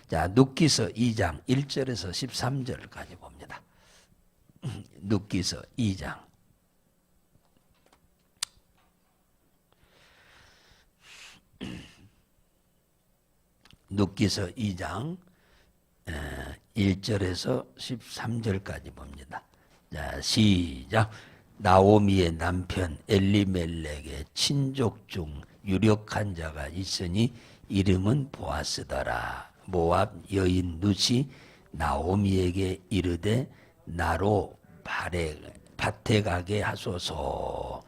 자, 눕기서 2장 1절에서 13절까지 봅니다. 눕기서 2장. 눕기서 2장 1절에서 13절까지 봅니다. 자, 시작. 나오미의 남편 엘리멜렉의 친족 중 유력한 자가 있으니 이름은 보아스더라. 모압 여인 룻이 나오미에게 이르되 나로 밭에 가게 하소서.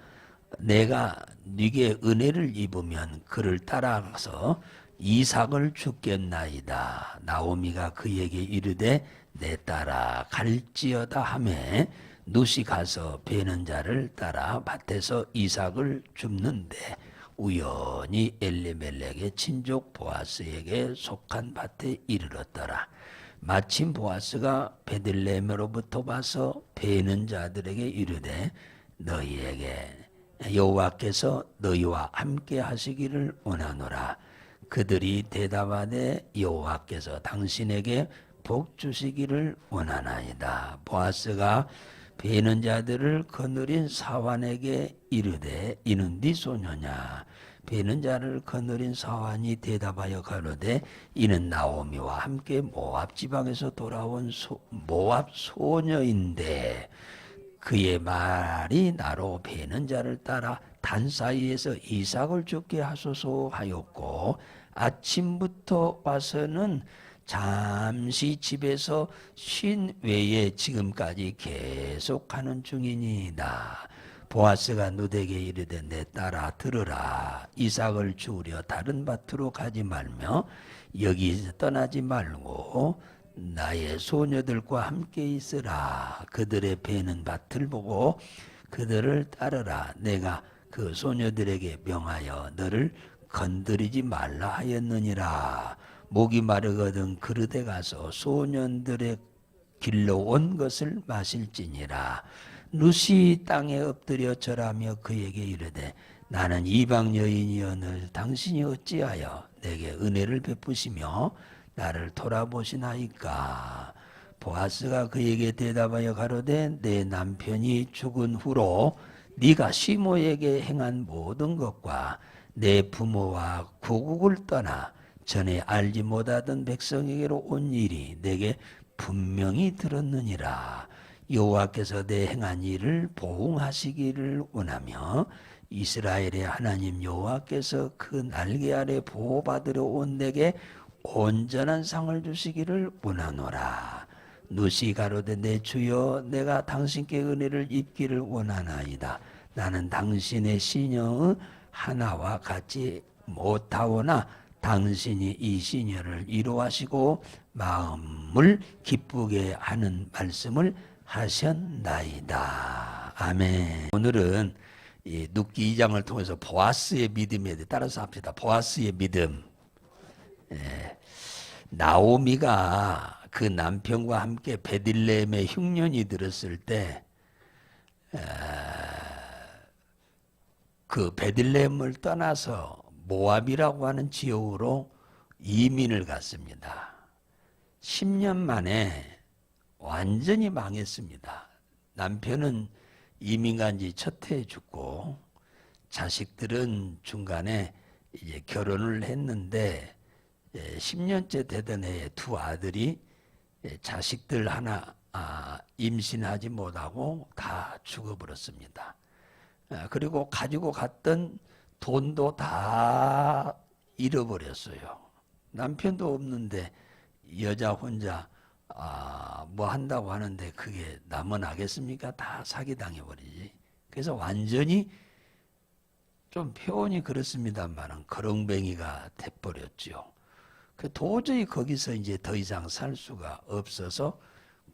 내가 네게 은혜를 입으면 그를 따라가서 이삭을 주겠나이다. 나오미가 그에게 이르되 내 딸아 갈지어다 하매 룻이 가서 베는 자를 따라 밭에서 이삭을 줍는데 우연히 엘리멜렉의 친족 보아스에게 속한 밭에 이르렀더라. 마침 보아스가 베들레헴으로부터 와서 베는 자들에게 이르되 너희에게 여호와께서 너희와 함께 하시기를 원하노라. 그들이 대답하되 여호와께서 당신에게 복 주시기를 원하나이다. 보아스가 베는 자들을 거느린 사환에게 이르되 이는 네 소녀냐. 베는 자를 거느린 사환이 대답하여 가로되 이는 나오미와 함께 모압 지방에서 돌아온 모압 소녀인데 그의 말이 나로 베는 자를 따라 단 사이에서 이삭을 죽게 하소서 하였고 아침부터 와서는 잠시 집에서 쉰 외에 지금까지 계속하는 중이니이다. 보아스가 룻에게 이르되 내 딸아 들으라. 이삭을 주우려 다른 밭으로 가지 말며 여기서 떠나지 말고 나의 소녀들과 함께 있으라. 그들의 베는 밭을 보고 그들을 따르라. 내가 그 소녀들에게 명하여 너를 건드리지 말라 하였느니라. 목이 마르거든 그릇에 가서 소년들의 길로 온 것을 마실지니라. 룻이 땅에 엎드려 절하며 그에게 이르되 나는 이방 여인이여 당신이 어찌하여 내게 은혜를 베푸시며 나를 돌아보시나이까. 보아스가 그에게 대답하여 가로되 내 남편이 죽은 후로 네가 시모에게 행한 모든 것과 내 부모와 고국을 떠나 전에 알지 못하던 백성에게로 온 일이 내게 분명히 들었느니라. 여호와께서 내 행한 일을 보응하시기를 원하며 이스라엘의 하나님 여호와께서 그 날개 아래 보호받으러 온 내게 온전한 상을 주시기를 원하노라. 룻이 가로되 내 주여 내가 당신께 은혜를 입기를 원하나이다. 나는 당신의 시녀의 하나와 같이 못하오나 당신이 이 시녀를 이루하시고 마음을 기쁘게 하는 말씀을 하셨나이다. 아멘. 오늘은 이 룻기 2장을 통해서 보아스의 믿음에 대해 따라서 합시다. 보아스의 믿음. 나오미가 그 남편과 함께 베들레헴에 흉년이 들었을 때 그 베들레헴을 떠나서 모압이라고 하는 지역으로 이민을 갔습니다. 10년 만에 완전히 망했습니다. 남편은 이민 간 지 첫 해에 죽고 자식들은 중간에 이제 결혼을 했는데 10년째 되던 해에 두 아들이 자식들 하나 임신하지 못하고 다 죽어버렸습니다. 그리고 가지고 갔던 돈도 다 잃어버렸어요. 남편도 없는데 여자 혼자 뭐 한다고 하는데 그게 남아나겠습니까? 다 사기당해버리지. 그래서 완전히 좀 표현이 그렇습니다만 거렁뱅이가 돼버렸죠. 도저히 거기서 이제 더 이상 살 수가 없어서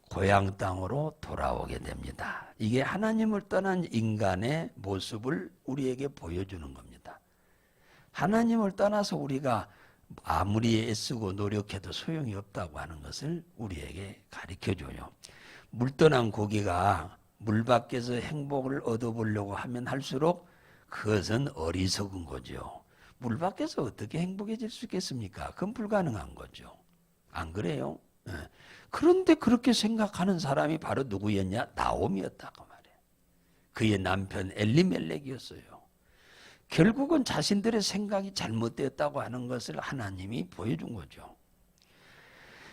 고향 땅으로 돌아오게 됩니다. 이게 하나님을 떠난 인간의 모습을 우리에게 보여주는 겁니다. 하나님을 떠나서 우리가 아무리 애쓰고 노력해도 소용이 없다고 하는 것을 우리에게 가르쳐줘요. 물 떠난 고기가 물 밖에서 행복을 얻어보려고 하면 할수록 그것은 어리석은 거죠. 물 밖에서 어떻게 행복해질 수 있겠습니까? 그건 불가능한 거죠. 안 그래요? 예. 그런데 그렇게 생각하는 사람이 바로 누구였냐? 나옴이었다고 말이에요. 그의 남편 엘리멜렉이었어요. 결국은 자신들의 생각이 잘못되었다고 하는 것을 하나님이 보여준 거죠.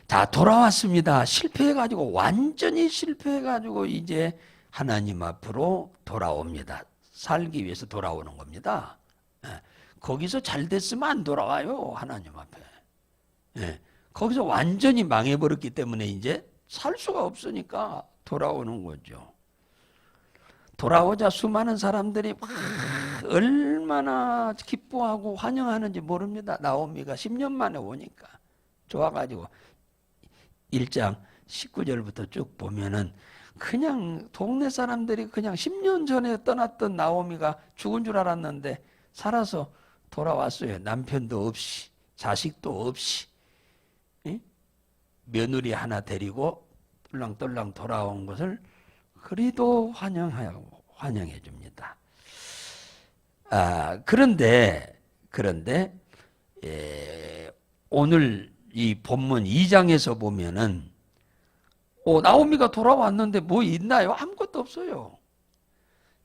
자, 돌아왔습니다. 실패해가지고, 완전히 실패해가지고 이제 하나님 앞으로 돌아옵니다. 살기 위해서 돌아오는 겁니다. 예. 거기서 잘 됐으면 안 돌아와요, 하나님 앞에. 예. 거기서 완전히 망해버렸기 때문에 이제 살 수가 없으니까 돌아오는 거죠. 돌아오자 수많은 사람들이 막 얼마나 기뻐하고 환영하는지 모릅니다. 나오미가 10년 만에 오니까 좋아가지고 1장 19절부터 쭉 보면은 그냥 동네 사람들이 그냥 10년 전에 떠났던 나오미가 죽은 줄 알았는데 살아서 돌아왔어요. 남편도 없이 자식도 없이 며느리 하나 데리고 똘랑똘랑 돌아온 것을 그리도 환영해 줍니다. 그런데 오늘 이 본문 2장에서 보면은 나오미가 돌아왔는데 뭐 있나요? 아무것도 없어요.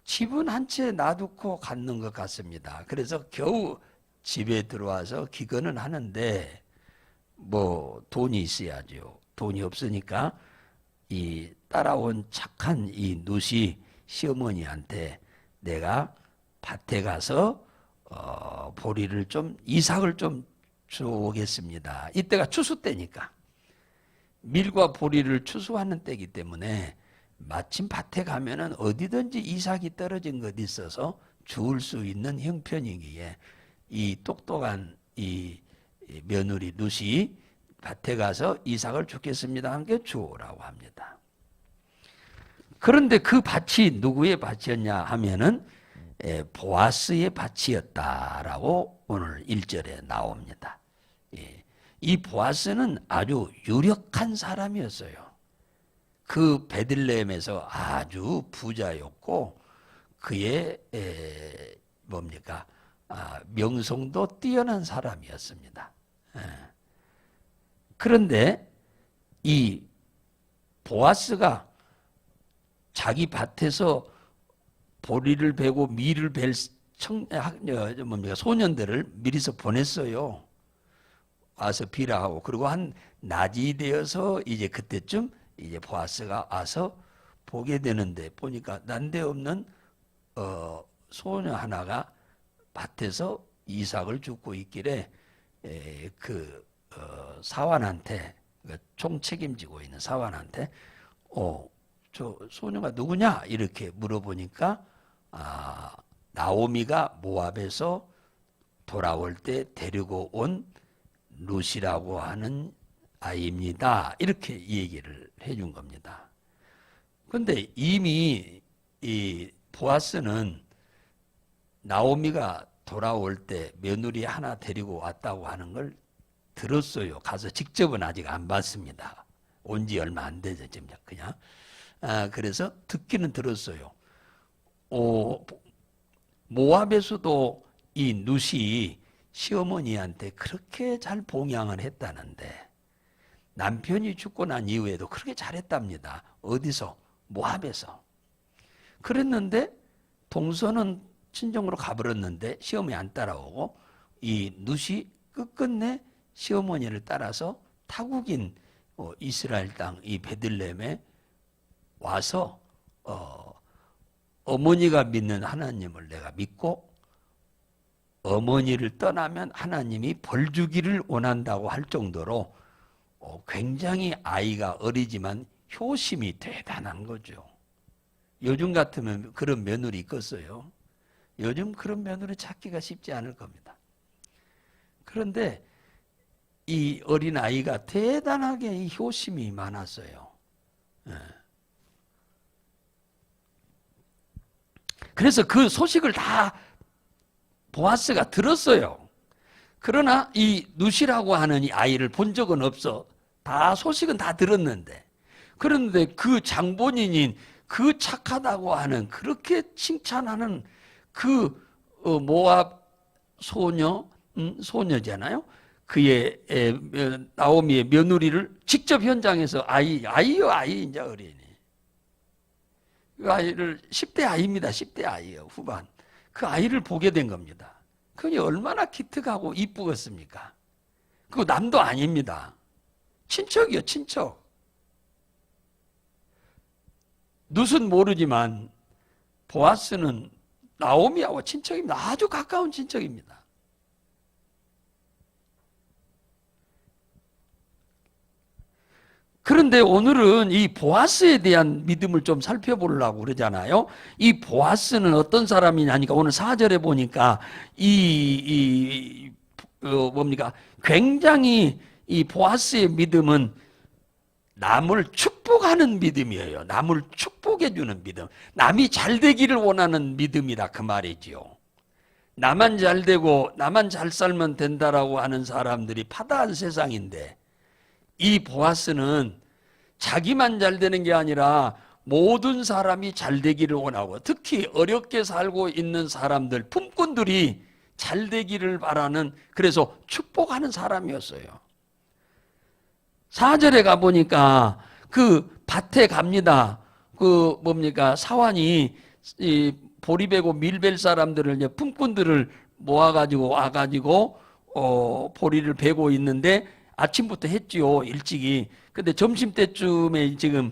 집은 한 채 놔두고 갔는 것 같습니다. 그래서 겨우 집에 들어와서 기근은 하는데 뭐 돈이 있어야죠. 돈이 없으니까 이 따라온 착한 이 누시 시어머니한테 내가 밭에 가서 보리를 좀 이삭을 좀 주오겠습니다. 이때가 추수 때니까 밀과 보리를 추수하는 때이기 때문에 마침 밭에 가면은 어디든지 이삭이 떨어진 것 있어서 주울 수 있는 형편이기에 이 똑똑한 이 며느리 누시 밭에 가서 이삭을 주겠습니다 한 게 주오라고 합니다. 그런데 그 밭이 누구의 밭이었냐 하면은 보아스의 밭이었다라고 오늘 1절에 나옵니다. 이 보아스는 아주 유력한 사람이었어요. 그 베들레헴에서 아주 부자였고 그의 명성도 뛰어난 사람이었습니다. 그런데 이 보아스가 자기 밭에서 보리를 베고 밀을 벨 소년들을 미리서 보냈어요. 와서 비라 하고, 그리고 한 낮이 되어서 이제 그때쯤 이제 보아스가 와서 보게 되는데 보니까 난데없는 소녀 하나가 밭에서 이삭을 줍고 있길래 사환한테, 총 책임지고 있는 사환한테 저 소녀가 누구냐 이렇게 물어보니까 나오미가 모압에서 돌아올 때 데리고 온 룻이라고 하는 아이입니다. 이렇게 얘기를 해준 겁니다. 그런데 이미 이 보아스는 나오미가 돌아올 때 며느리 하나 데리고 왔다고 하는 걸 들었어요. 가서 직접은 아직 안 봤습니다. 온 지 얼마 안 되죠, 지금 그냥. 그래서 듣기는 들었어요. 모압에서도 이 룻이 시어머니한테 그렇게 잘 봉양을 했다는데 남편이 죽고 난 이후에도 그렇게 잘했답니다. 어디서? 모압에서. 그랬는데 동서는 친정으로 가버렸는데 시어머니 안 따라오고 이 룻이 끝끝내 시어머니를 따라서 타국인 이스라엘 땅 이 베들레헴에 와서 어머니가 믿는 하나님을 내가 믿고 어머니를 떠나면 하나님이 벌 주기를 원한다고 할 정도로 굉장히 아이가 어리지만 효심이 대단한 거죠. 요즘 같으면 그런 며느리 있겠어요? 요즘 그런 며느리 찾기가 쉽지 않을 겁니다. 그런데 이 어린 아이가 대단하게 효심이 많았어요. 그래서 그 소식을 다 보아스가 들었어요. 그러나 이 룻이라고 하는 이 아이를 본 적은 없어. 다 소식은 다 들었는데, 그런데 그 장본인인 그 착하다고 하는, 그렇게 칭찬하는 그 모압 소녀잖아요. 그의 나오미의 며느리를 직접 현장에서 아이요 이제 어린이. 그 아이를 10대 아이입니다. 10대 아이요 후반. 그 아이를 보게 된 겁니다. 그게 얼마나 기특하고 이쁘겠습니까? 그거 남도 아닙니다. 친척이요, 친척. 룻은 모르지만 보아스는 나오미하고 친척입니다. 아주 가까운 친척입니다. 그런데 오늘은 이 보아스에 대한 믿음을 좀 살펴보려고 그러잖아요. 이 보아스는 어떤 사람이냐니까 오늘 4절에 보니까 뭡니까? 굉장히 이 보아스의 믿음은 남을 축복하는 믿음이에요. 남을 축복해 주는 믿음. 남이 잘 되기를 원하는 믿음이다 그 말이지요. 나만 잘 되고 나만 잘 살면 된다라고 하는 사람들이 파다한 세상인데 이 보아스는 자기만 잘 되는 게 아니라 모든 사람이 잘 되기를 원하고 특히 어렵게 살고 있는 사람들, 품꾼들이 잘 되기를 바라는 그래서 축복하는 사람이었어요. 4절에 가보니까 그 밭에 갑니다. 그 뭡니까? 사환이 이 보리배고 밀벨 사람들을 이제 품꾼들을 모아가지고 와가지고 보리를 베고 있는데 아침부터 했지요. 일찍이. 근데 점심때쯤에 지금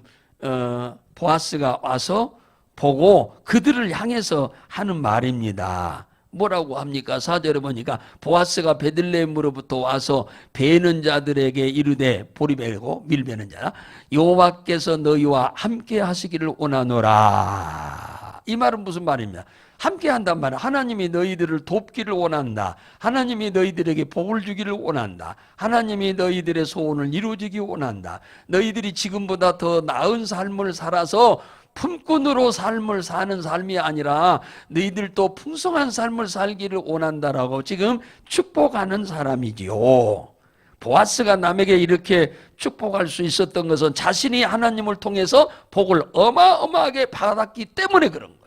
보아스가 와서 보고 그들을 향해서 하는 말입니다. 뭐라고 합니까? 4절에 보니까 보아스가 베들레헴으로부터 와서 베는 자들에게 이르되 보리 베고 밀 베는 자라 여호와께서 너희와 함께 하시기를 원하노라. 이 말은 무슨 말입니까? 함께 한단 말이야. 하나님이 너희들을 돕기를 원한다. 하나님이 너희들에게 복을 주기를 원한다. 하나님이 너희들의 소원을 이루어지기 원한다. 너희들이 지금보다 더 나은 삶을 살아서 품꾼으로 삶을 사는 삶이 아니라 너희들도 풍성한 삶을 살기를 원한다라고 지금 축복하는 사람이지요. 보아스가 남에게 이렇게 축복할 수 있었던 것은 자신이 하나님을 통해서 복을 어마어마하게 받았기 때문에 그런 거예요.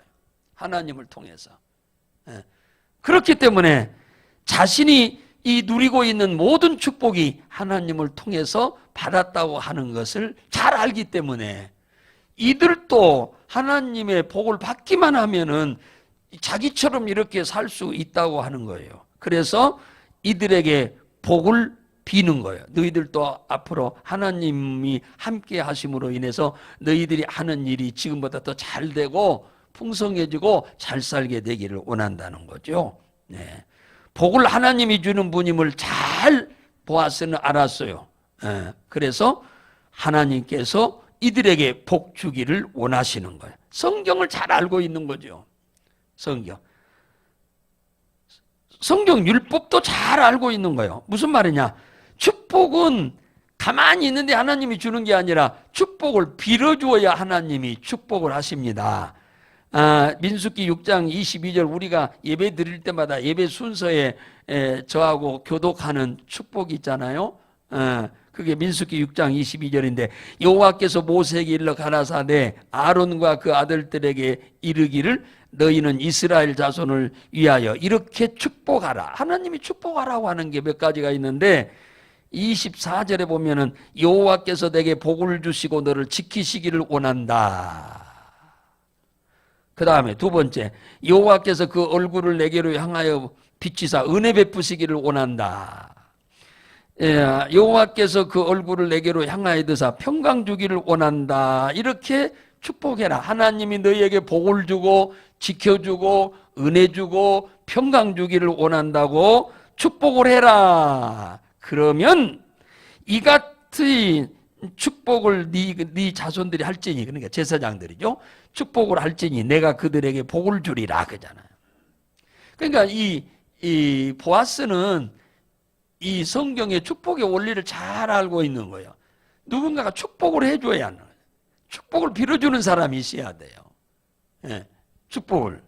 하나님을 통해서. 그렇기 때문에 자신이 이 누리고 있는 모든 축복이 하나님을 통해서 받았다고 하는 것을 잘 알기 때문에 이들도 하나님의 복을 받기만 하면은 자기처럼 이렇게 살 수 있다고 하는 거예요. 그래서 이들에게 복을 비는 거예요. 너희들도 앞으로 하나님이 함께 하심으로 인해서 너희들이 하는 일이 지금보다 더 잘 되고 풍성해지고 잘 살게 되기를 원한다는 거죠. 네. 복을 하나님이 주는 분임을 잘 보아스는 알았어요. 그래서 하나님께서 이들에게 복 주기를 원하시는 거예요. 성경을 잘 알고 있는 거죠. 성경 율법도 잘 알고 있는 거예요. 무슨 말이냐? 축복은 가만히 있는데 하나님이 주는 게 아니라 축복을 빌어주어야 하나님이 축복을 하십니다. 민수기 6장 22절 우리가 예배 드릴 때마다 예배 순서에 저하고 교독하는 축복이 있잖아요. 그게 민수기 6장 22절인데 여호와께서 모세에게 일러 가라사대 아론과 그 아들들에게 이르기를 너희는 이스라엘 자손을 위하여 이렇게 축복하라. 하나님이 축복하라고 하는 게 몇 가지가 있는데 24절에 보면은 여호와께서 내게 복을 주시고 너를 지키시기를 원한다. 그 다음에 두 번째 여호와께서 그 얼굴을 내게로 향하여 비치사 은혜 베푸시기를 원한다. 여호와께서 그 얼굴을 내게로 향하여 드사 평강 주기를 원한다. 이렇게 축복해라. 하나님이 너희에게 복을 주고 지켜주고 은혜 주고 평강 주기를 원한다고 축복을 해라. 그러면 이 같은 축복을 네 자손들이 할지니, 그러니까 제사장들이죠. 축복을 할지니 내가 그들에게 복을 주리라 그러잖아요. 그러니까 이 보아스는 이 성경의 축복의 원리를 잘 알고 있는 거예요. 누군가가 축복을 해줘야 하는 거예요. 축복을 빌어주는 사람이 있어야 돼요. 축복을.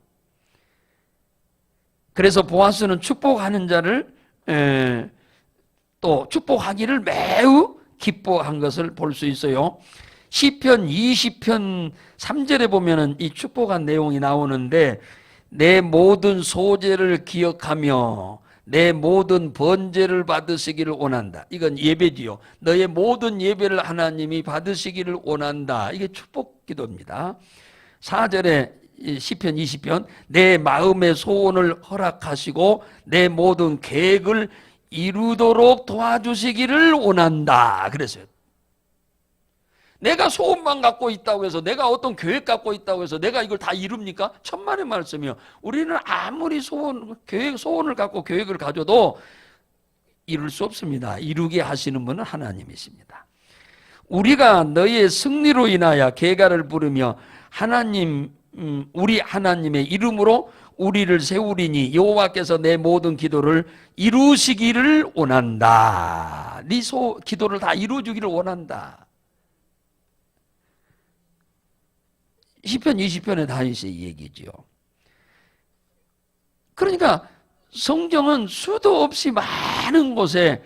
그래서 보아스는 축복하는 자를 또 축복하기를 매우 기뻐한 것을 볼 수 있어요. 시편 20편 3절에 보면은 이 축복한 내용이 나오는데 내 모든 소재를 기억하며 내 모든 번제를 받으시기를 원한다. 이건 예배지요. 너의 모든 예배를 하나님이 받으시기를 원한다. 이게 축복 기도입니다. 4절에 시편 20편 내 마음의 소원을 허락하시고 내 모든 계획을 이루도록 도와주시기를 원한다. 그랬어요. 내가 소원만 갖고 있다고 해서, 내가 어떤 계획 갖고 있다고 해서 내가 이걸 다 이룹니까? 천만의 말씀이요. 우리는 아무리 소원을 갖고 계획을 가져도 이룰 수 없습니다. 이루게 하시는 분은 하나님이십니다. 우리가 너의 승리로 인하여 계가를 부르며 우리 하나님의 이름으로 우리를 세우리니 여호와께서 내 모든 기도를 이루시기를 원한다. 네 기도를 다 이루어주기를 원한다. 시편 20편에 다 있어요, 이 얘기죠. 그러니까 성경은 수도 없이 많은 곳에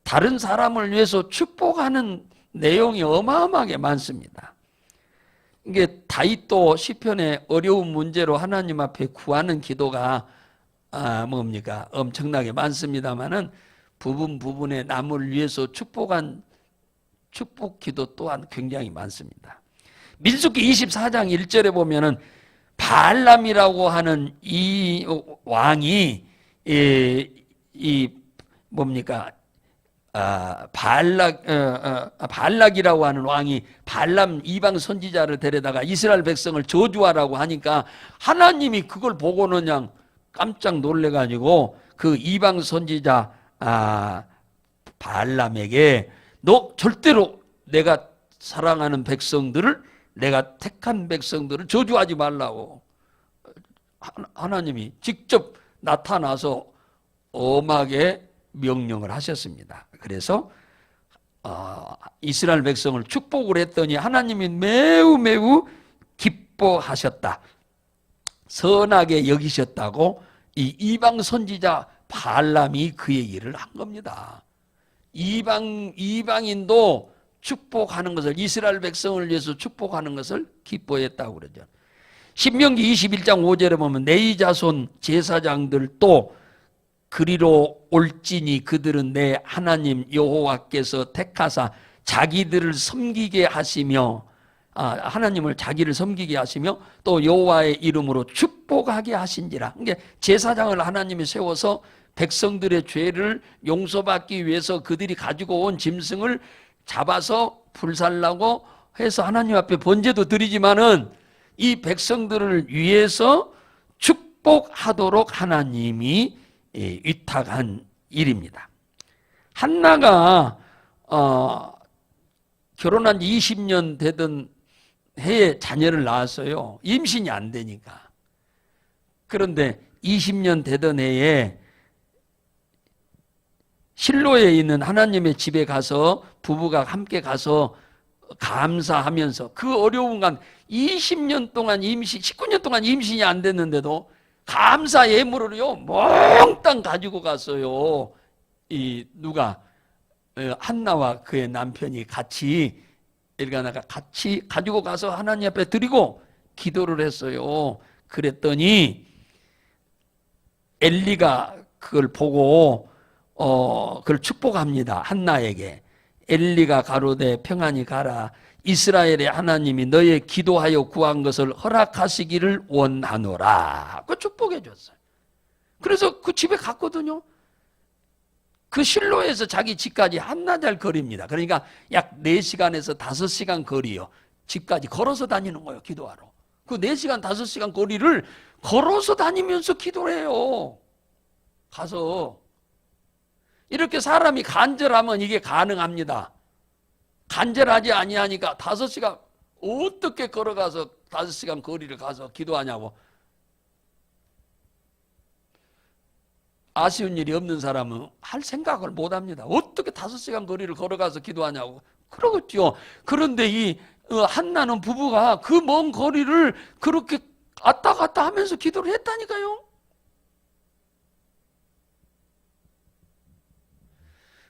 다른 사람을 위해서 축복하는 내용이 어마어마하게 많습니다. 이게 다윗도 시편의 어려운 문제로 하나님 앞에 구하는 기도가 뭡니까? 엄청나게 많습니다만은 부분에 남을 위해서 축복한 축복 기도 또한 굉장히 많습니다. 민수기 24장 1절에 보면은 바알람이라고 하는 이 왕이 뭡니까? 발락이라고 하는 왕이 발람 이방 선지자를 데려다가 이스라엘 백성을 저주하라고 하니까 하나님이 그걸 보고는 그냥 깜짝 놀래가지고 그 이방 선지자 발람에게 너 절대로 내가 사랑하는 백성들을, 내가 택한 백성들을 저주하지 말라고 하나님이 직접 나타나서 엄하게 명령을 하셨습니다. 그래서 이스라엘 백성을 축복을 했더니 하나님이 매우 기뻐하셨다. 선하게 여기셨다고 이 이방 선지자 발람이 그 얘기를 한 겁니다. 이방인도 축복하는 것을, 이스라엘 백성을 위해서 축복하는 것을 기뻐했다고 그러죠. 신명기 21장 5절에 보면 내 자손 제사장들도 그리로 올지니 그들은 내 하나님 여호와께서 택하사 자기들을 섬기게 하시며 하나님을 자기를 섬기게 하시며 또 여호와의 이름으로 축복하게 하신지라. 그러니까 제사장을 하나님이 세워서 백성들의 죄를 용서받기 위해서 그들이 가지고 온 짐승을 잡아서 불살라고 해서 하나님 앞에 번제도 드리지만은 이 백성들을 위해서 축복하도록 하나님이 위탁한 일입니다. 한나가 결혼한 지 20년 되던 해에 자녀를 낳았어요. 임신이 안 되니까. 그런데 20년 되던 해에 실로에 있는 하나님의 집에 가서 부부가 함께 가서 감사하면서 그 어려운 간 20년 동안 19년 동안 임신이 안 됐는데도 감사 예물을요 몽땅 가지고 갔어요. 누가 한나와 그의 남편이 같이 엘가나가 같이 가지고 가서 하나님 앞에 드리고 기도를 했어요. 그랬더니 엘리가 그걸 보고 그걸 축복합니다. 한나에게. 엘리가 가로되 평안히 가라. 이스라엘의 하나님이 너의 기도하여 구한 것을 허락하시기를 원하노라. 그 축복해 줬어요. 그래서 그 집에 갔거든요. 그 실로에서 자기 집까지 한나절 거리입니다. 그러니까 약 4시간에서 5시간 거리요. 집까지 걸어서 다니는 거예요. 기도하러. 그 4시간 5시간 거리를 걸어서 다니면서 기도를 해요. 가서. 이렇게 사람이 간절하면 이게 가능합니다. 간절하지 아니하니까 5시간 어떻게 걸어가서 5시간 거리를 가서 기도하냐고. 아쉬운 일이 없는 사람은 할 생각을 못합니다. 어떻게 5시간 거리를 걸어가서 기도하냐고. 그러겠죠. 그런데 이 한나는 부부가 그 먼 거리를 그렇게 왔다 갔다 하면서 기도를 했다니까요.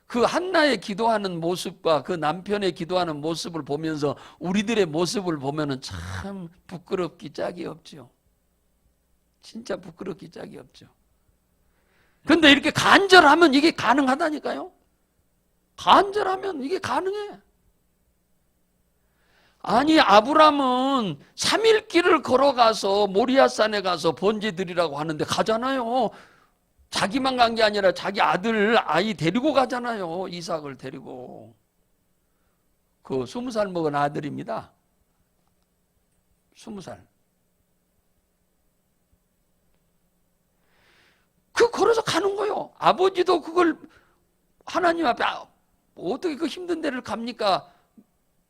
그 한나의 기도하는 모습과 그 남편의 기도하는 모습을 보면서 우리들의 모습을 보면은 참 부끄럽기 짝이 없죠. 진짜 부끄럽기 짝이 없죠. 근데 이렇게 간절하면 이게 가능하다니까요. 간절하면 이게 가능해. 아니, 아브람은 3일 길을 걸어가서 모리아산에 가서 번제 드리라고 하는데 가잖아요. 자기만 간 게 아니라 자기 아이 데리고 가잖아요. 이삭을 데리고. 그 20살 먹은 아들입니다. 20살. 그 걸어서 가는 거예요. 아버지도 그걸 하나님 앞에 어떻게 그 힘든 데를 갑니까?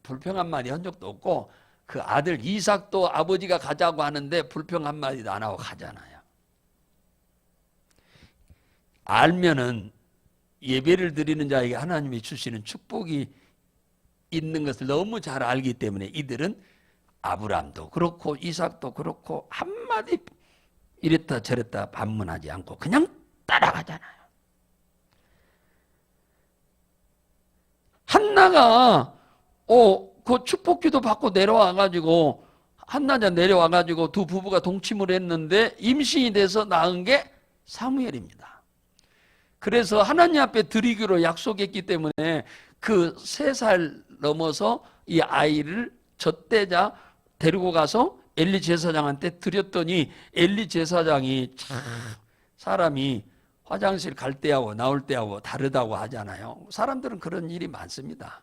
불평 한마디 한 적도 없고, 그 아들 이삭도 아버지가 가자고 하는데 불평 한마디도 안 하고 가잖아요. 알면은 예배를 드리는 자에게 하나님이 주시는 축복이 있는 것을 너무 잘 알기 때문에 이들은 아브람도 그렇고 이삭도 그렇고 한마디 이랬다 저랬다 반문하지 않고 그냥 따라가잖아요. 한나가 그 축복기도 받고 내려와가지고 한나자 내려와가지고 두 부부가 동침을 했는데 임신이 돼서 낳은 게 사무엘입니다. 그래서 하나님 앞에 드리기로 약속했기 때문에 그 3살 넘어서 이 아이를 젖대자 데리고 가서 엘리 제사장한테 드렸더니 엘리 제사장이 참 사람이 화장실 갈 때하고 나올 때하고 다르다고 하잖아요. 사람들은 그런 일이 많습니다.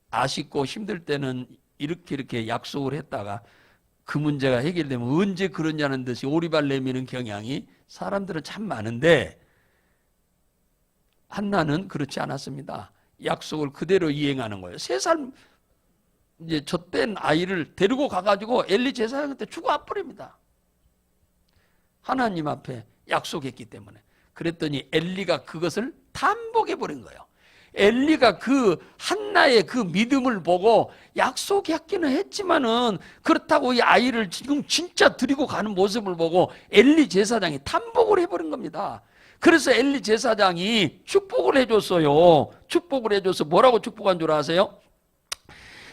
아쉽고 힘들 때는 이렇게 약속을 했다가 그 문제가 해결되면 언제 그러냐는 듯이 오리발 내미는 경향이 사람들은 참 많은데 한나는 그렇지 않았습니다. 약속을 그대로 이행하는 거예요. 3살 이제 젖된 아이를 데리고 가가지고 엘리 제사장한테 주고 와버립니다. 하나님 앞에 약속했기 때문에. 그랬더니 엘리가 그것을 담복해버린 거예요. 엘리가 그 한나의 그 믿음을 보고 약속했기는 했지만은 그렇다고 이 아이를 지금 진짜 드리고 가는 모습을 보고 엘리 제사장이 탐복을 해버린 겁니다. 그래서 엘리 제사장이 축복을 해줬어요. 축복을 해줘서 뭐라고 축복한 줄 아세요?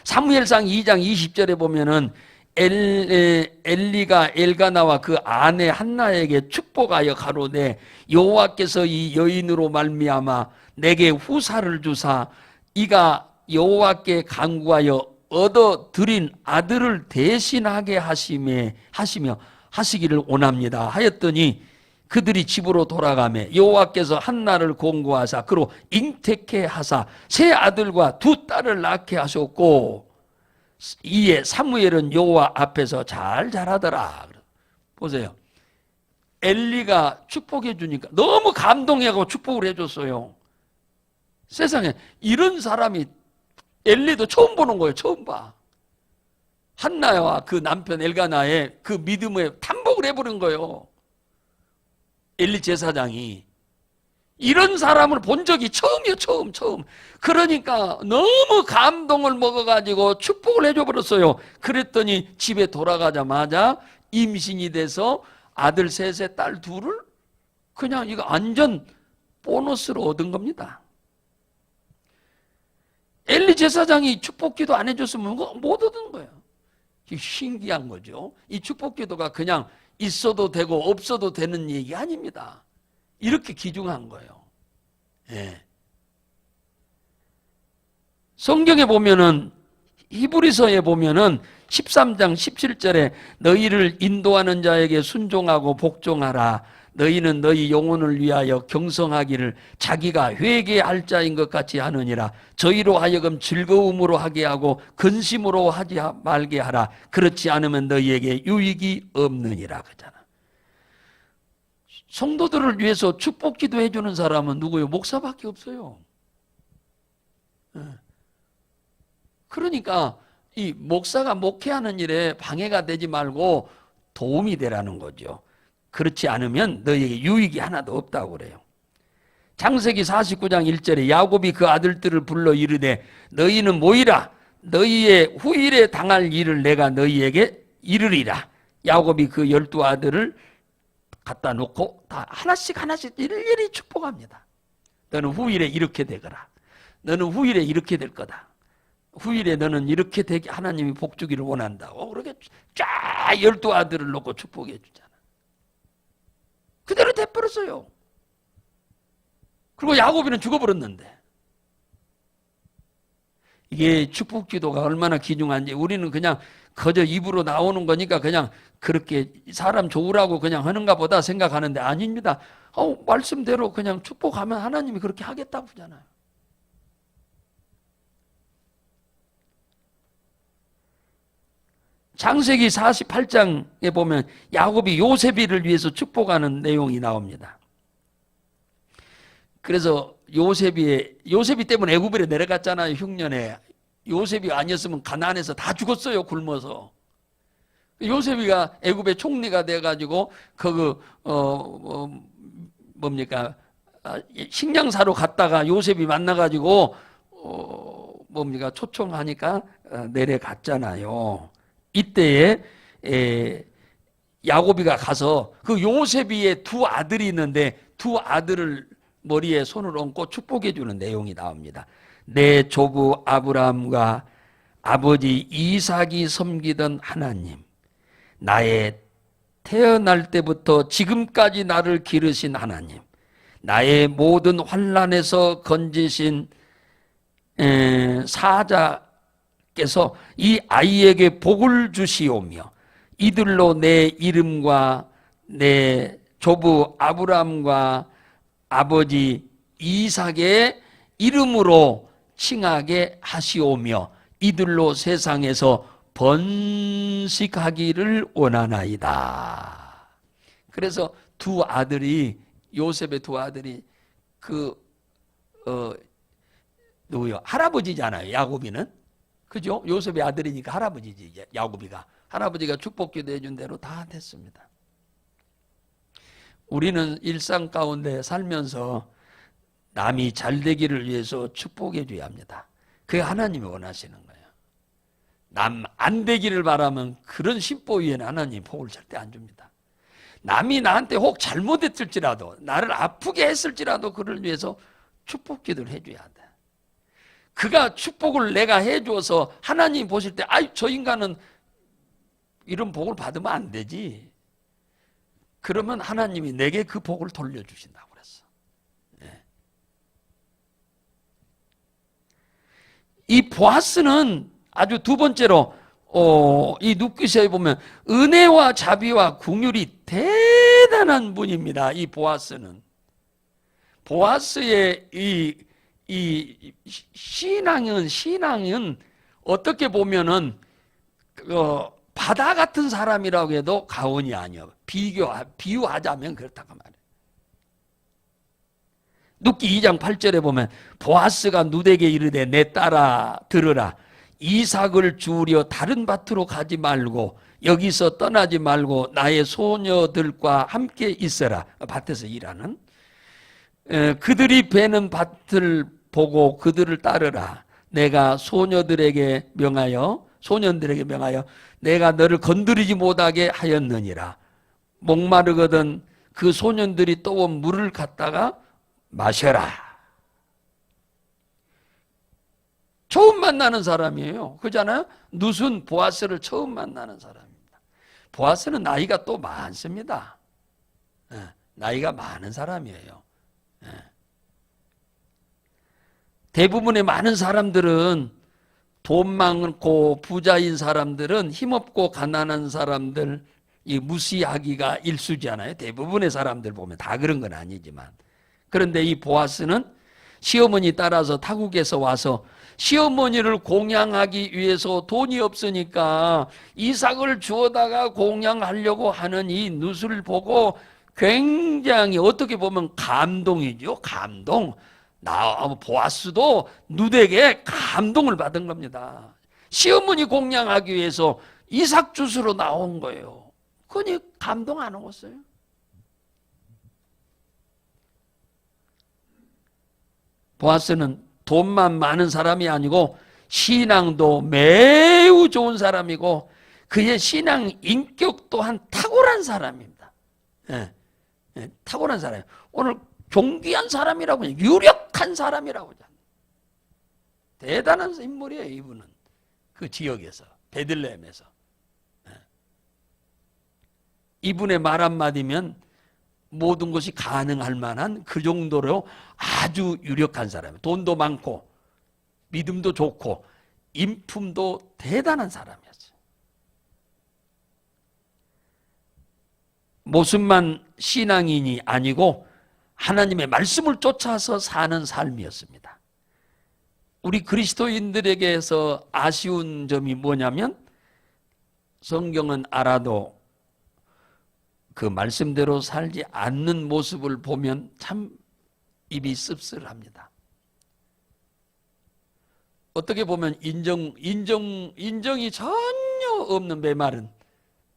사무엘상 2장 20절에 보면은 엘리가 엘가나와 그 아내 한나에게 축복하여 가로되 여호와께서 이 여인으로 말미암아 내게 후사를 주사 이가 여호와께 간구하여 얻어 드린 아들을 대신하게 하시며 하시기를 원합니다 하였더니 그들이 집으로 돌아가매 여호와께서 한나를 공고하사 그로 잉태케 하사 세 아들과 두 딸을 낳게 하셨고 이에 사무엘은 여호와 앞에서 잘 자라더라. 보세요. 엘리가 축복해 주니까 너무 감동해하고 축복을 해줬어요. 세상에 이런 사람이 엘리도 처음 보는 거예요. 처음 봐. 한나와 그 남편 엘가나의 그 믿음에 탐복을 해버린 거예요. 엘리 제사장이. 이런 사람을 본 적이 처음이에요. 처음. 그러니까 너무 감동을 먹어가지고 축복을 해줘버렸어요. 그랬더니 집에 돌아가자마자 임신이 돼서 아들 셋에 딸 둘을 그냥 이거 완전 보너스로 얻은 겁니다. 엘리 제사장이 축복기도 안 해줬으면 못 얻은 거예요. 신기한 거죠. 이 축복기도가 그냥 있어도 되고 없어도 되는 얘기 아닙니다. 이렇게 귀중한 거예요. 예. 성경에 보면은 히브리서에 보면은 13장 17절에 너희를 인도하는 자에게 순종하고 복종하라. 너희는 너희 영혼을 위하여 경성하기를 자기가 회개할 자인 것 같이 하느니라. 저희로 하여금 즐거움으로 하게 하고 근심으로 하지 말게 하라. 그렇지 않으면 너희에게 유익이 없느니라. 그러잖아. 성도들을 위해서 축복 기도해 주는 사람은 누구요? 목사밖에 없어요. 그러니까 이 목사가 목회하는 일에 방해가 되지 말고 도움이 되라는 거죠. 그렇지 않으면 너희에게 유익이 하나도 없다고 그래요. 창세기 49장 1절에 야곱이 그 아들들을 불러 이르되 너희는 모이라. 너희의 후일에 당할 일을 내가 너희에게 이르리라. 야곱이 그 12아들을 갖다 놓고 다 하나씩 일일이 축복합니다. 너는 후일에 이렇게 되거라. 너는 후일에 이렇게 될 거다. 후일에 너는 이렇게 되게 하나님이 복 주기를 원한다고. 그렇게 쫙 12아들을 놓고 축복해 주잖아. 그대로 돼버렸어요. 그리고 야곱이는 죽어버렸는데. 이게 축복 기도가 얼마나 귀중한지 우리는 그냥 그저 입으로 나오는 거니까 그냥 그렇게 사람 좋으라고 그냥 하는가 보다 생각하는데 아닙니다. 말씀대로 그냥 축복하면 하나님이 그렇게 하겠다고 하잖아요. 창세기 48장에 보면 야곱이 요셉이를 위해서 축복하는 내용이 나옵니다. 그래서 요셉이 때문에 애굽으로 내려갔잖아요. 흉년에. 요셉이 아니었으면 가나안에서 다 죽었어요. 굶어서. 요셉이가 애굽의 총리가 돼가지고 식량 사러 갔다가 요셉이 만나가지고 초청하니까 내려갔잖아요. 이때에 야곱이가 가서 그 요셉이의 두 아들이 있는데 두 아들을 머리에 손을 얹고 축복해 주는 내용이 나옵니다. 내 조부 아브라함과 아버지 이삭이 섬기던 하나님, 나의 태어날 때부터 지금까지 나를 기르신 하나님, 나의 모든 환난에서 건지신 사자께서 이 아이에게 복을 주시오며 이들로 내 이름과 내 조부 아브라함과 아버지 이삭의 이름으로 칭하게 하시오며 이들로 세상에서 번식하기를 원하나이다. 그래서 두 아들이 요셉의 두 아들이 누구요? 할아버지잖아요. 야곱이는. 그죠? 요셉의 아들이니까 할아버지지. 야곱이가. 할아버지가 축복기도 해준 대로 다 됐습니다. 우리는 일상 가운데 살면서 남이 잘 되기를 위해서 축복해 줘야 합니다. 그게 하나님이 원하시는 거예요. 남 안 되기를 바라면 그런 심보 위에는 하나님 복을 절대 안 줍니다. 남이 나한테 혹 잘못했을지라도 나를 아프게 했을지라도 그를 위해서 축복 기도를 해줘야 돼. 그가 축복을 내가 해줘서 하나님 보실 때 저 인간은 이런 복을 받으면 안 되지. 그러면 하나님이 내게 그 복을 돌려주신다고 그랬어. 네. 이 보아스는 아주 두 번째로 이 룻기서에 보면 은혜와 자비와 긍휼이 대단한 분입니다. 이 보아스는. 보아스의 이 신앙은 어떻게 보면은 바다 같은 사람이라고 해도 과언이 아니에요. 비유하자면 그렇다고 말해요. 룻기 2장 8절에 보면 보아스가 룻에게 이르되 내 딸아 들으라. 이삭을 주우려 다른 밭으로 가지 말고 여기서 떠나지 말고 나의 소녀들과 함께 있어라. 밭에서 일하는. 그들이 베는 밭을 보고 그들을 따르라. 내가 소년들에게 명하여 내가 너를 건드리지 못하게 하였느니라. 목마르거든 그 소년들이 떠온 물을 갖다가 마셔라. 처음 만나는 사람이에요. 그잖아요. 룻은 보아스를 처음 만나는 사람입니다. 보아스는 나이가 또 많습니다. 나이가 많은 사람이에요. 대부분의 많은 사람들은 돈 많고 부자인 사람들은 힘없고 가난한 사람들 무시하기가 일쑤잖아요. 대부분의 사람들 보면 다 그런 건 아니지만. 그런데 이 보아스는 시어머니 따라서 타국에서 와서 시어머니를 공양하기 위해서 돈이 없으니까 이삭을 주워다가 공양하려고 하는 이 룻을 보고 굉장히 어떻게 보면 감동이죠. 감동. 보아스도 룻에게 감동을 받은 겁니다. 시어머니 공양하기 위해서 이삭 줍으로 나온 거예요. 그러니 감동 안 오겠어요? 보아스는 돈만 많은 사람이 아니고 신앙도 매우 좋은 사람이고 그의 신앙 인격 또한 탁월한 사람입니다. 탁월한 사람이에요. 오늘 존귀한 사람이라고 해요. 유력한 사람이라고 하잖아요. 대단한 인물이에요. 이분은 그 지역에서 베들레헴에서 이분의 말 한마디면 모든 것이 가능할 만한 그 정도로 아주 유력한 사람이에요. 돈도 많고 믿음도 좋고 인품도 대단한 사람이었어요. 모습만 신앙인이 아니고 하나님의 말씀을 쫓아서 사는 삶이었습니다. 우리 그리스도인들에게서 아쉬운 점이 뭐냐면 성경은 알아도 그 말씀대로 살지 않는 모습을 보면 참 입이 씁쓸합니다. 어떻게 보면 인정이 전혀 없는 메마른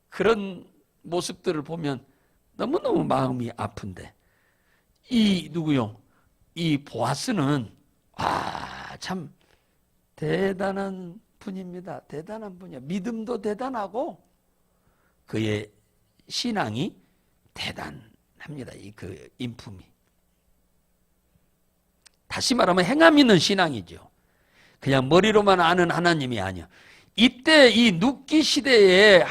그런 모습들을 보면 너무너무 마음이 아픈데 이 보아스는 참 대단한 분입니다. 대단한 분이야. 믿음도 대단하고 그의 신앙이 대단합니다. 그 인품이. 다시 말하면 행함 있는 신앙이죠. 그냥 머리로만 아는 하나님이 아니야. 이때 이 눕기 시대에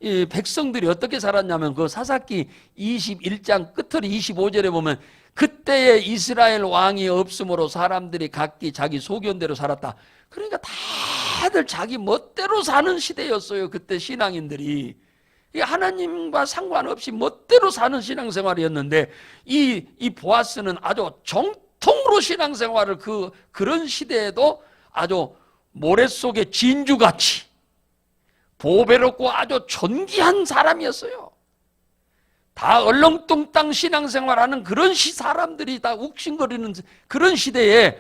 이 백성들이 어떻게 살았냐면 그 사사기 21장 끝을 25절에 보면 그때에 이스라엘 왕이 없으므로 사람들이 각기 자기 소견대로 살았다. 그러니까 다들 자기 멋대로 사는 시대였어요. 그때 신앙인들이. 하나님과 상관없이 멋대로 사는 신앙생활이었는데 이 보아스는 아주 정통으로 신앙생활을 그런 시대에도 아주 모래 속의 진주같이 보배롭고 아주 존귀한 사람이었어요. 다 얼렁뚱땅 신앙생활하는 그런 사람들이 다 욱신거리는 그런 시대에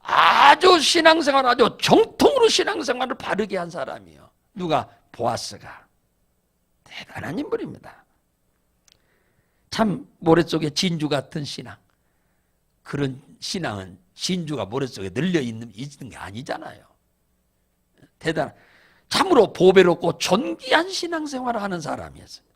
아주 신앙생활 아주 정통으로 신앙생활을 바르게 한 사람이에요. 누가? 보아스가. 대단한 인물입니다. 참 모래 속에 진주 같은 신앙. 그런 신앙은 진주가 모래 속에 늘려 있는 게 아니잖아요. 대단. 참으로 보배롭고 존귀한 신앙생활을 하는 사람이었습니다.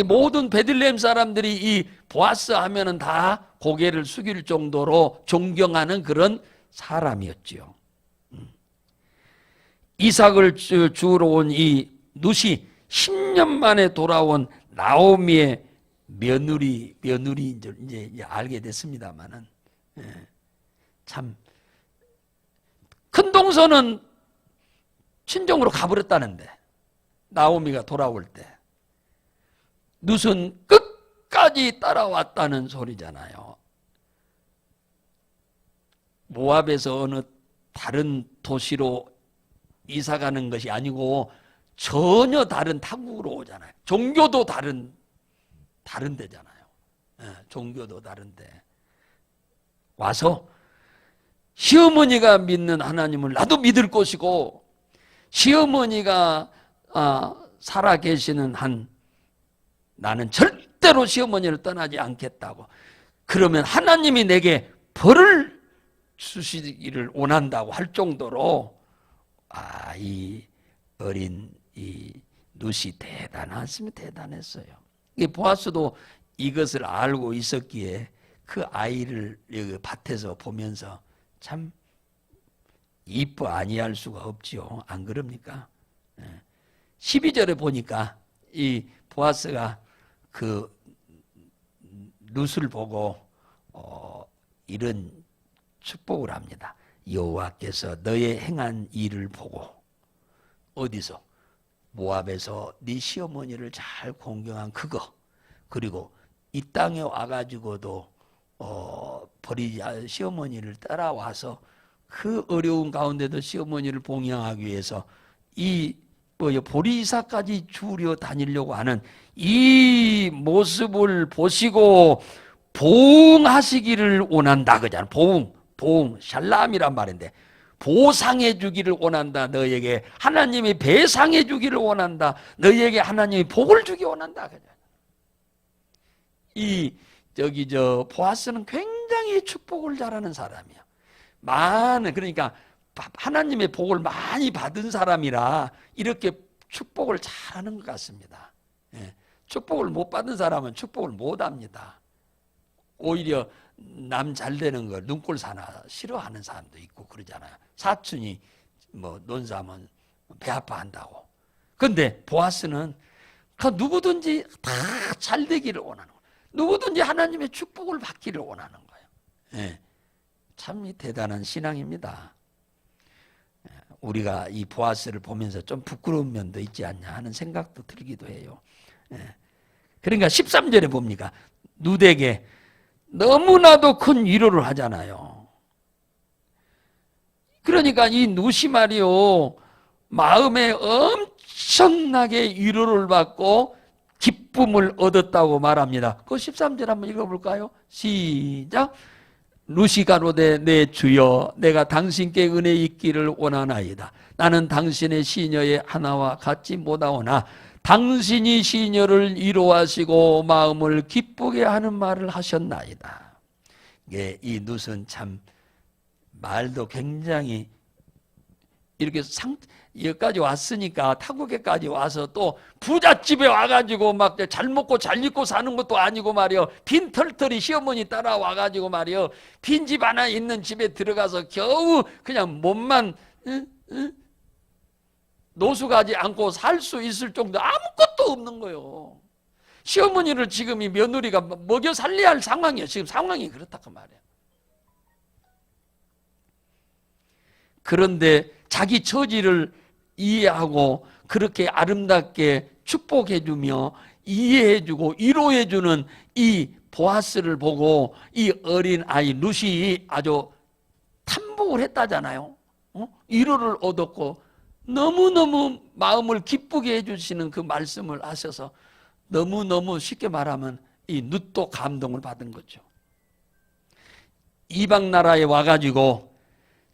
모든 베들레헴 사람들이 이 보아스 하면은 다 고개를 숙일 정도로 존경하는 그런 사람이었지요. 이삭을 주우러 온 이 룻이 10년 만에 돌아온 나오미의 며느리인 줄 이제 알게 됐습니다만은 참 큰 동서는 친정으로 가버렸다는데 나오미가 돌아올 때 룻은 끝까지 따라왔다는 소리잖아요. 모압에서 어느 다른 도시로 이사가는 것이 아니고 전혀 다른 타국으로 오잖아요. 종교도 다른 데잖아요. 종교도 다른데 와서 시어머니가 믿는 하나님을 나도 믿을 것이고 시어머니가 살아 계시는 한 나는 절대로 시어머니를 떠나지 않겠다고. 그러면 하나님이 내게 벌을 주시기를 원한다고 할 정도로 이 어린 이 룻이 대단했어요. 보아스도 이것을 알고 있었기에 그 아이를 여기 밭에서 보면서 참 이뻐 아니할 수가 없지요. 안 그럽니까? 12절에 보니까 이 보아스가 그 룻을 보고 이런 축복을 합니다. 여호와께서 너의 행한 일을 보고 어디서? 모압에서 네 시어머니를 잘 공경한 그거, 그리고 이 땅에 와가지고도 시어머니를 따라와서 그 어려운 가운데도 시어머니를 봉양하기 위해서 이 보리사까지 주우려 다니려고 하는 이 모습을 보시고 보응하시기를 원한다 그잖아. 보응, 샬람이란 말인데 보상해 주기를 원한다. 너에게 하나님이 배상해 주기를 원한다. 너에게 하나님이 복을 주기 원한다 그잖아. 보아스는 굉장히 축복을 잘하는 사람이야. 그러니까 하나님의 복을 많이 받은 사람이라 이렇게 축복을 잘하는 것 같습니다. 축복을 못 받은 사람은 축복을 못 합니다. 오히려 남 잘 되는 걸 눈꼴 사나 싫어하는 사람도 있고 그러잖아요. 사촌이 논사하면 배 아파한다고. 그런데 보아스는 그 누구든지 다 잘 되기를 원하는 거예요. 누구든지 하나님의 축복을 받기를 원하는 거예요. 예. 참 대단한 신앙입니다. 우리가 이 보아스를 보면서 좀 부끄러운 면도 있지 않냐 하는 생각도 들기도 해요. 그러니까 13절에 봅니까? 누덱에 너무나도 큰 위로를 하잖아요. 그러니까 이 누시 말이요, 마음에 엄청나게 위로를 받고 기쁨을 얻었다고 말합니다. 그 13절 한번 읽어볼까요? 시작. 루시가 가로되 내 주여 내가 당신께 은혜 있기를 원하나이다. 나는 당신의 시녀의 하나와 같지 못하오나 당신이 시녀를 위로하시고 마음을 기쁘게 하는 말을 하셨나이다. 이 룻은 참 말도 굉장히 이렇게 여기까지 왔으니까 타국에까지 와서 또 부잣집에 와가지고 막 잘 먹고 잘 입고 사는 것도 아니고 말이요, 빈 털털이 시어머니 따라와가지고 말이요, 빈집 하나 있는 집에 들어가서 겨우 그냥 몸만 노숙하지 않고 살 수 있을 정도 아무것도 없는 거예요. 시어머니를 지금 이 며느리가 먹여 살려야 할 상황이에요. 지금 상황이 그렇다고 말이에요. 그런데 자기 처지를 이해하고 그렇게 아름답게 축복해주며 이해해주고 위로해주는 이 보아스를 보고 이 어린 아이 룻이 아주 탐복을 했다잖아요. 위로를 얻었고 너무너무 마음을 기쁘게 해주시는 그 말씀을 하셔서 너무너무 쉽게 말하면 이 룻도 감동을 받은 거죠. 이방 나라에 와가지고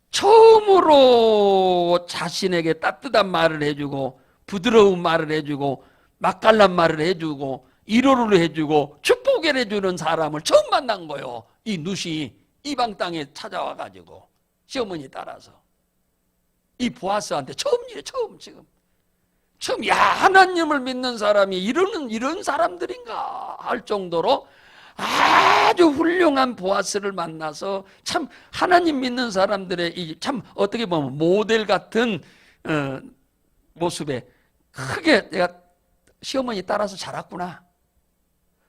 처음으로 자신에게 따뜻한 말을 해주고 부드러운 말을 해주고 맛깔난 말을 해주고 위로를 해주고 축복을 해주는 사람을 처음 만난 거예요. 이 룻이 이방 땅에 찾아와가지고 시어머니 따라서 이 보아스한테 처음이에요. 처음 야, 하나님을 믿는 사람이 이런 사람들인가 할 정도로 아주 훌륭한 보아스를 만나서 참 하나님 믿는 사람들의 이 참 어떻게 보면 모델 같은 모습에 크게 내가 시어머니 따라서 자랐구나.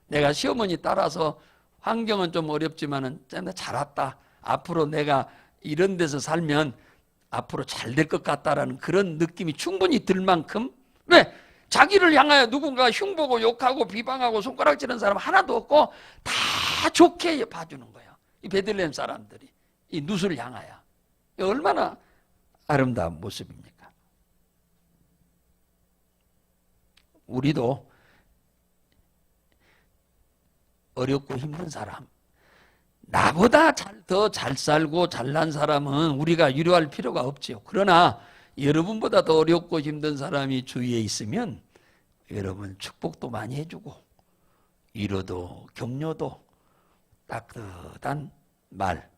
내가 시어머니 따라서 환경은 좀 어렵지만은 잘 왔다. 앞으로 내가 이런 데서 살면 앞으로 잘 될 것 같다라는 그런 느낌이 충분히 들 만큼, 왜? 자기를 향하여 누군가 흉보고 욕하고 비방하고 손가락질하는 사람 하나도 없고 다 좋게 봐주는 거예요. 이 베들레헴 사람들이 이 룻을 향하여. 얼마나 아름다운 모습입니까? 우리도 어렵고 힘든 사람, 나보다 더 잘 살고 잘난 사람은 우리가 위로할 필요가 없죠. 그러나 여러분보다 더 어렵고 힘든 사람이 주위에 있으면 여러분 축복도 많이 해주고 위로도 격려도 따뜻한 말,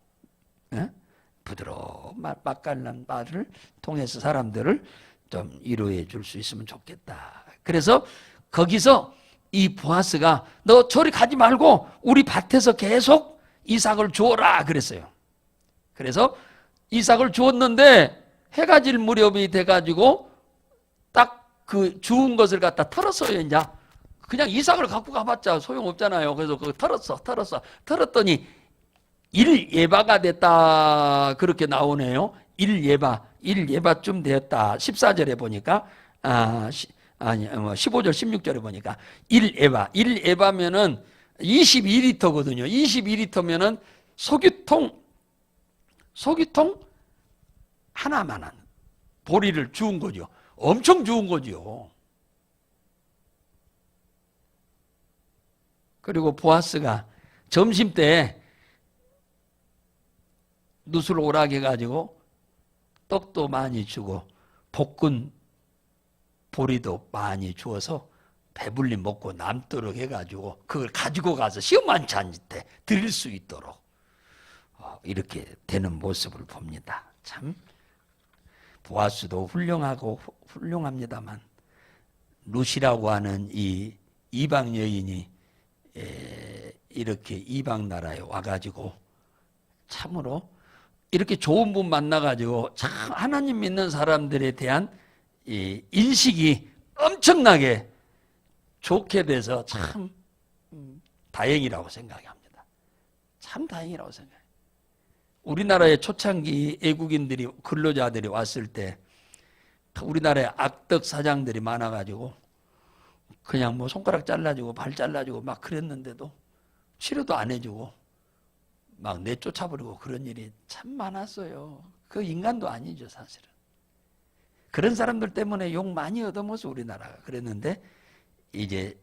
부드러운 말, 맛깔난 말을 통해서 사람들을 좀 위로해 줄 수 있으면 좋겠다. 그래서 거기서 이 보아스가 너 저리 가지 말고 우리 밭에서 계속 이삭을 주어라 그랬어요. 그래서 이삭을 주었는데 해가 질 무렵이 돼가지고 딱 그 주운 것을 갖다 털었어요. 이제 그냥 이삭을 갖고 가봤자 소용없잖아요. 그래서 그거 털었더니 1예바가 됐다 그렇게 나오네요. 1예바쯤 됐다. 14절에 보니까 15절 16절에 보니까 1예바면은 22리터거든요. 22리터면은 소규통 하나만한 보리를 주운 거죠. 엄청 주운 거죠. 그리고 보아스가 점심 때 룻을 오라게 해가지고 떡도 많이 주고 볶은 보리도 많이 주어서 배불리 먹고 남도록 해가지고 그걸 가지고 가서 시어머니한테 드릴 수 있도록 이렇게 되는 모습을 봅니다. 참 보아스도 훌륭합니다만 룻이라고 하는 이 이방 여인이 이렇게 이방 나라에 와가지고 참으로 이렇게 좋은 분 만나가지고 참 하나님 믿는 사람들에 대한 이 인식이 엄청나게 좋게 돼서 참 다행이라고 생각합니다. 참 다행이라고 생각해요. 우리나라에 초창기 애국인들이 근로자들이 왔을 때 우리나라에 악덕 사장들이 많아가지고 그냥 뭐 손가락 잘라주고 발 잘라주고 막 그랬는데도 치료도 안 해주고 막 내쫓아버리고 그런 일이 참 많았어요. 그 인간도 아니죠, 사실은. 그런 사람들 때문에 욕 많이 얻어먹어서 우리나라가 그랬는데 이제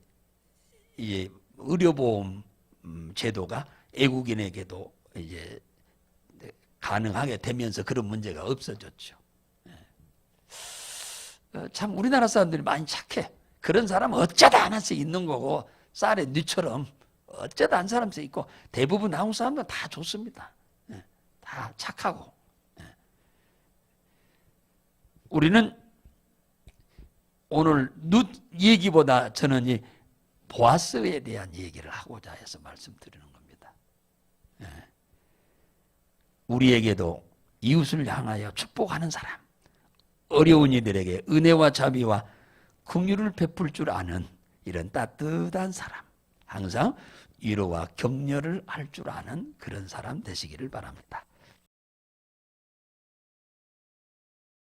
의료보험 제도가 애국인에게도 이제 가능하게 되면서 그런 문제가 없어졌죠. 참 우리나라 사람들이 많이 착해. 그런 사람은 어쩌다 하나씩 있는 거고 쌀에 뉘처럼 어쩌다 한 사람씩 있고 대부분 한국 사람들은 다 좋습니다. 다 착하고. 우리는 오늘 룻 얘기보다 저는 이 보아스에 대한 얘기를 하고자 해서 말씀드리는 겁니다. 우리에게도 이웃을 향하여 축복하는 사람, 어려운 이들에게 은혜와 자비와 긍휼을 베풀 줄 아는 이런 따뜻한 사람, 항상 위로와 격려를 할 줄 아는 그런 사람 되시기를 바랍니다.